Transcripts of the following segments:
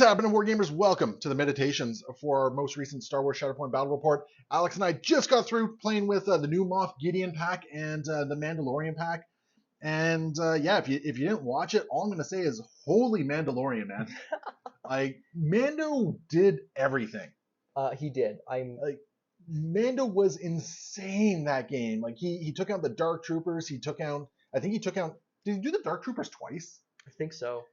happening, Wargamers? Welcome to the Meditations for our most recent Star Wars Shatterpoint Battle Report. Alex and I just got through playing with the new Moff Gideon pack and the Mandalorian pack. And yeah, if you didn't watch it, all I'm going to say is holy Mandalorian, man. Like, Mando did everything. He did. Mando was insane that game. Like, he took out the Dark Troopers. Did he do the Dark Troopers twice? I think so.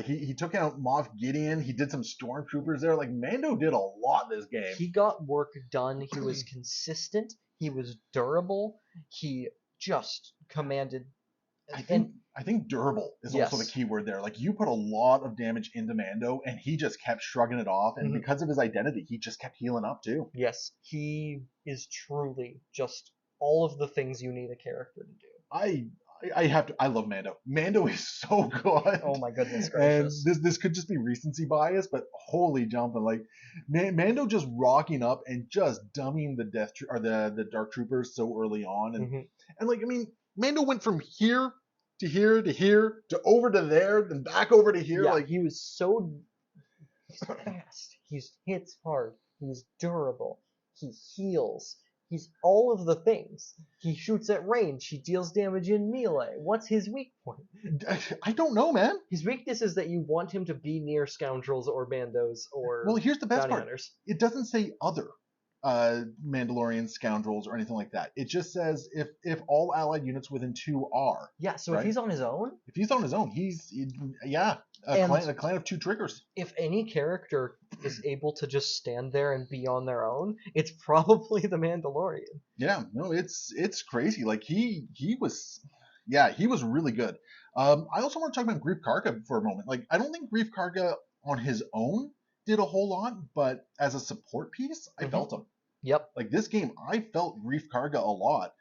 He took out Moff Gideon. He did some stormtroopers there. Like, Mando did a lot this game. He got work done. He was consistent. He was durable. He just commanded. I think durable is also the key word there. Like, you put a lot of damage into Mando, and he just kept shrugging it off. And because of his identity, he just kept healing up too. Yes, he is truly just all of the things you need a character to do. I love Mando. Mando is so good. Oh my goodness gracious. And this could just be recency bias, but holy jumping. Like, Mando just rocking up and just dummying the Dark Troopers so early on. And like, I mean, Mando went from here to here to here to over to there, then back over to here. Yeah, like, he's fast. He hits hard. He's durable. He heals. He's all of the things. He shoots at range. He deals damage in melee. What's his weak point? I don't know, man. His weakness is that you want him to be near scoundrels or bandos or Well, here's the best part. Hunters. It doesn't say other Mandalorian scoundrels or anything like that. It just says if all allied units within 2 are. Yeah, so right? if he's on his own? If he's on his own, a clan of 2 triggers. If any character is able to just stand there and be on their own, it's probably the Mandalorian. Yeah, no, it's crazy. Like, he was really good. I also want to talk about Greef Karga for a moment. Like, I don't think Greef Karga on his own did a whole lot, but as a support piece, I felt him. Yep. Like, this game, I felt Greef Karga a lot.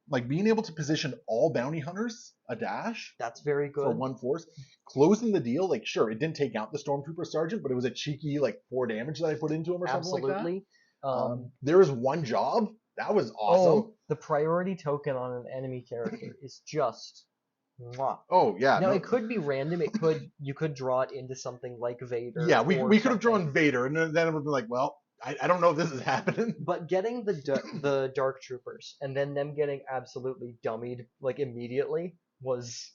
Like, being able to position all bounty hunters a dash. That's very good. For one force. Closing the deal, like, sure, it didn't take out the Stormtrooper Sergeant, but it was a cheeky, like, 4 damage that I put into him or something like that. Absolutely. There was one job. That was awesome. Oh, the priority token on an enemy character is just... Mwah. Oh, yeah. Now, it could be random. You could draw it into something like Vader. Yeah, we could have drawn Vader, and then it would be like, well, I don't know if this is happening. But getting the Dark Troopers and then them getting absolutely dummied like immediately was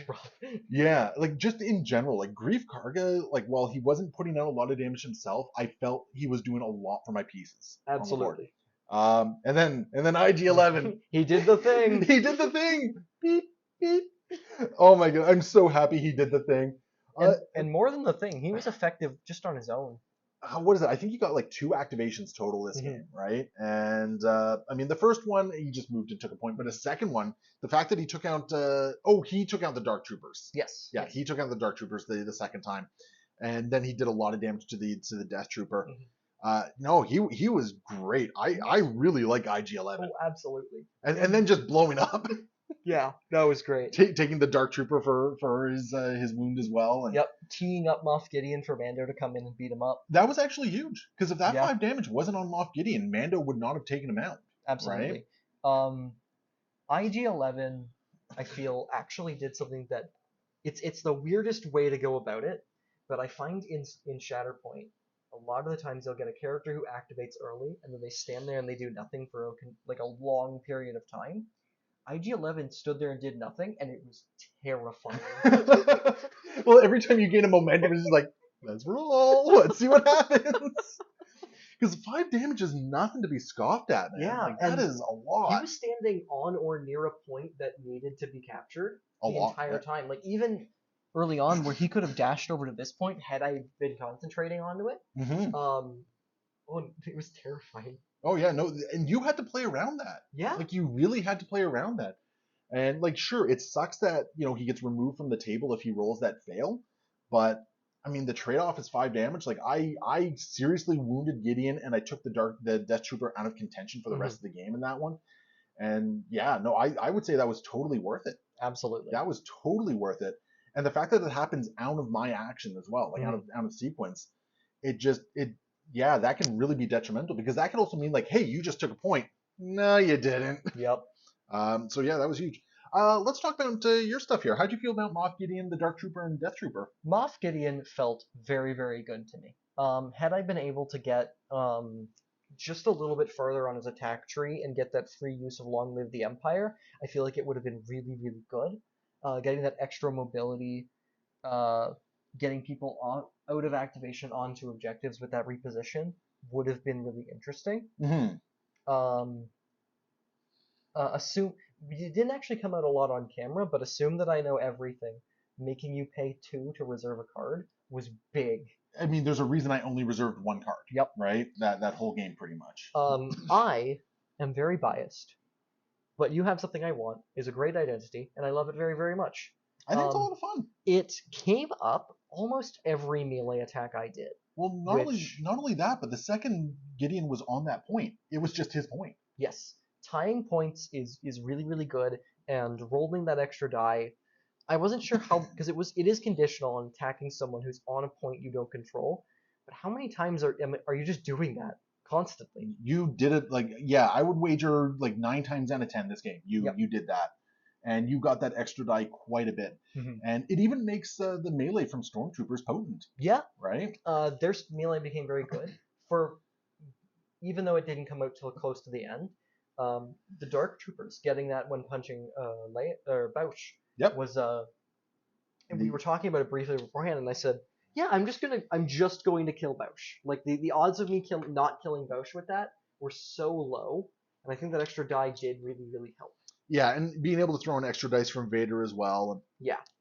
rough. Yeah, like, just in general, like, Greef Karga, like, while he wasn't putting out a lot of damage himself, I felt he was doing a lot for my pieces. Absolutely. And then IG-11. He did the thing. He did the thing. Beep, beep. Oh my god, I'm so happy he did the thing. And more than the thing, he was effective just on his own. What is it? I think he got like 2 activations total this game, right? And I mean, the first one he just moved and took a point, but the second one, the fact that he took out he took out the Dark Troopers. Yes. Yeah, he took out the Dark Troopers the second time, and then he did a lot of damage to the Death Trooper. No, he was great. I really like IG-11. Oh, absolutely. And then just blowing up. Yeah, that was great. Taking the Dark Trooper for his wound as well. And yep, teeing up Moff Gideon for Mando to come in and beat him up. That was actually huge, because if that 5 damage wasn't on Moff Gideon, Mando would not have taken him out. Absolutely. Right? IG-11, I feel, actually did something that it's the weirdest way to go about it, but I find in Shatterpoint, a lot of the times you'll get a character who activates early, and then they stand there and they do nothing for a long period of time. IG-11 stood there and did nothing, and it was terrifying. Well, every time you gain a momentum, it's just like, let's roll, let's see what happens. Because 5 damage is nothing to be scoffed at, man. Yeah, like, that is a lot. He was standing on or near a point that needed to be captured the entire time. Like, even early on, where he could have dashed over to this point had I been concentrating onto it. It was terrifying. Oh yeah, no, and you had to play around that. Yeah. Like, you really had to play around that. And, like, sure, it sucks that, he gets removed from the table if he rolls that fail, but I mean, the trade-off is 5 damage. Like, I seriously wounded Gideon, and I took the Death Trooper out of contention for the rest of the game in that one. And yeah, no, I would say that was totally worth it. Absolutely. That was totally worth it. And the fact that it happens out of my action as well, like out of sequence, that can really be detrimental, because that could also mean, like, hey, you just took a point. No, you didn't. Yep. So yeah, that was huge. Let's talk about your stuff here. How'd you feel about Moff Gideon, the Dark Trooper, and Death Trooper? Moff Gideon felt very, very good to me. Had I been able to get just a little bit further on his attack tree and get that free use of Long Live the Empire, I feel like it would have been really, really good. Getting that extra mobility, uh, getting people out of activation onto objectives with that reposition would have been really interesting. Mm-hmm. Um, assume it didn't actually come out a lot on camera, but assume that I know everything. Making you pay 2 to reserve a card was big. I mean, there's a reason I only reserved one card. Yep. Right? That whole game, pretty much. I am very biased, but You Have Something I Want is a great identity, and I love it very, very much. I think it's a lot of fun. It came up almost every melee attack I did. Well, not only that, but the second Gideon was on that point, it was just his point. Yes, tying points is really, really good, and rolling that extra die. I wasn't sure how, because it is conditional on attacking someone who's on a point you don't control. But how many times are you just doing that constantly? You did it I would wager 9 times out of 10 this game. You did that, and you got that extra die quite a bit, and it even makes the melee from Stormtroopers potent. Yeah, right. Their melee became very good even though it didn't come out till close to the end. The Dark Troopers getting that when punching Bouch. Yep. Was and we were talking about it briefly beforehand, and I said, yeah, I'm just going to kill Bouch. Like the odds of me not killing Bouch with that were so low, and I think that extra die did really, really help. Yeah, and being able to throw in extra dice from Vader as well,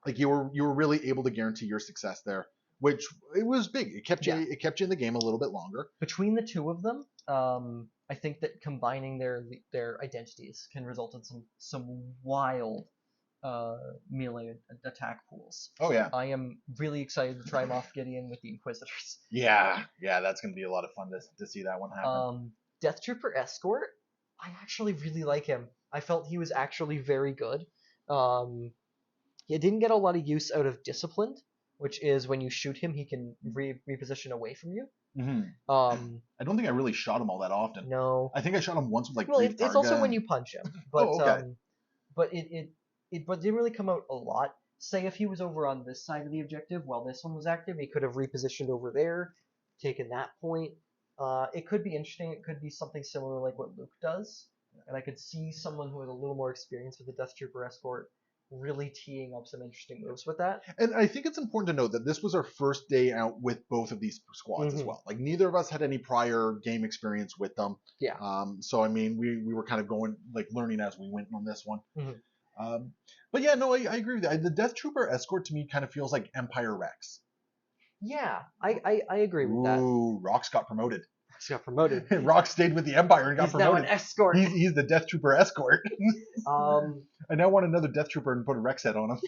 and you were really able to guarantee your success there, which it was big. It kept you in the game a little bit longer. Between the two of them, I think that combining their identities can result in some wild melee attack pools. Oh yeah. I am really excited to try Moff Gideon with the Inquisitors. Yeah, that's gonna be a lot of fun to see that one happen. Death Trooper Escort, I actually really like him. I felt he was actually very good. He didn't get a lot of use out of Disciplined, which is when you shoot him, he can reposition away from you. Mm-hmm. I don't think I really shot him all that often. No. I think I shot him once with Greef Karga. It's also when you punch him. But okay. But it didn't really come out a lot. Say if he was over on this side of the objective while this one was active, he could have repositioned over there, taken that point. It could be interesting. It could be something similar like what Luke does. And I could see someone who has a little more experience with the Death Trooper Escort really teeing up some interesting moves with that. And I think it's important to note that this was our first day out with both of these squads as well. Like neither of us had any prior game experience with them. Yeah. So I mean, we were kind of going learning as we went on this one. But yeah, no, I agree with that. The Death Trooper Escort to me kind of feels like Empire Rex. Yeah, I agree with that. Ooh, Rox got promoted. Rox got promoted. Rox stayed with the Empire and got promoted. He's now an escort. He's the Death Trooper Escort. I now want another Death Trooper and put a Rex head on him.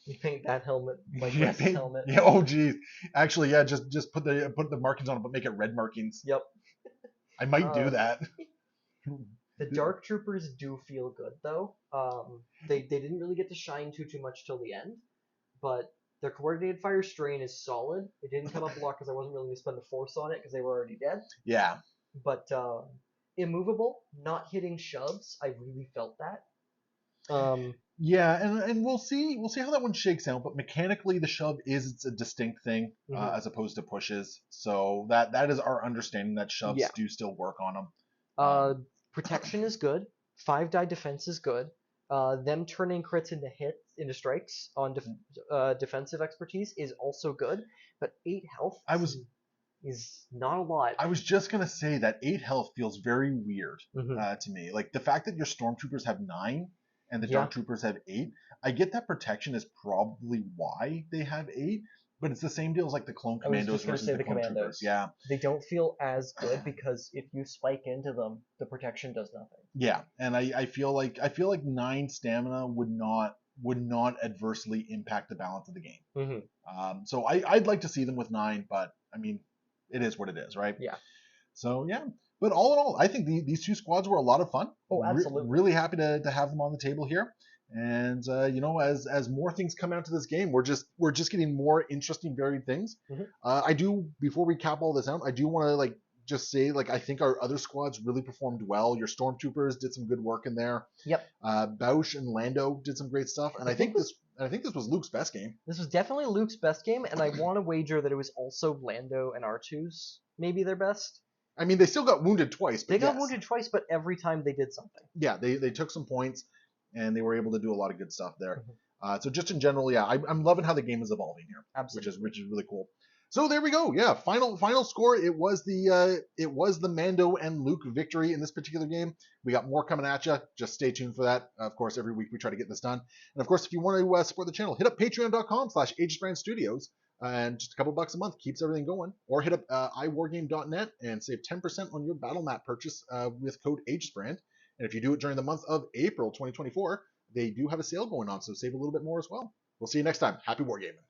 You paint that helmet like Rex's helmet. Yeah. Oh, geez. Actually, yeah. Just put the markings on it, but make it red markings. Yep. I might do that. The Dark Troopers do feel good though. They didn't really get to shine too much till the end, but their coordinated fire strain is solid. It didn't come up a lot because I wasn't willing to spend the force on it because they were already dead. Yeah. But immovable, not hitting shoves, I really felt that. Yeah, and we'll see how that one shakes out. But mechanically, the shove is a distinct thing as opposed to pushes. So that is our understanding that shoves do still work on them. Protection is good. 5-die defense is good. Them turning crits into strikes on defensive expertise is also good. But 8 health is not a lot. I was just gonna say that 8 health feels very weird to me. Like the fact that your Stormtroopers have 9 and the Dark Troopers have 8. I get that protection is probably why they have 8. But it's the same deal as like the Clone Commandos versus the Clone Troopers. Yeah. They don't feel as good because if you spike into them, the protection does nothing. Yeah, and I feel like 9 stamina would not adversely impact the balance of the game. So I'd like to see them with 9, but I mean, it is what it is, right? Yeah. So yeah, but all in all, I think these two squads were a lot of fun. Oh, absolutely. Really happy to have them on the table here. And as more things come out to this game, we're just getting more interesting, varied things. I do, before we cap all this out, I do want to just say, like, I think our other squads really performed well. Your stormtroopers did some good work in there. Yep. Bausch and Lando did some great stuff, and I think this was Luke's best game. This was definitely Luke's best game, and I want to wager that it was also Lando and R2's maybe their best. I mean, they still got wounded twice, but They got yes. wounded twice, but every time they did something. Yeah, they took some points, and they were able to do a lot of good stuff there. So just in general, yeah, I'm loving how the game is evolving here. Absolutely. Which is really cool. So there we go. Yeah, final score. It was the Mando and Luke victory in this particular game. We got more coming at you. Just stay tuned for that. Of course, every week we try to get this done. And of course, if you want to support the channel, hit up patreon.com/AegisBrandStudios, and just a couple bucks a month keeps everything going. Or hit up iwargame.net and save 10% on your battle map purchase with code AegisBrand. And if you do it during the month of April 2024, they do have a sale going on, so save a little bit more as well. We'll see you next time. Happy wargaming.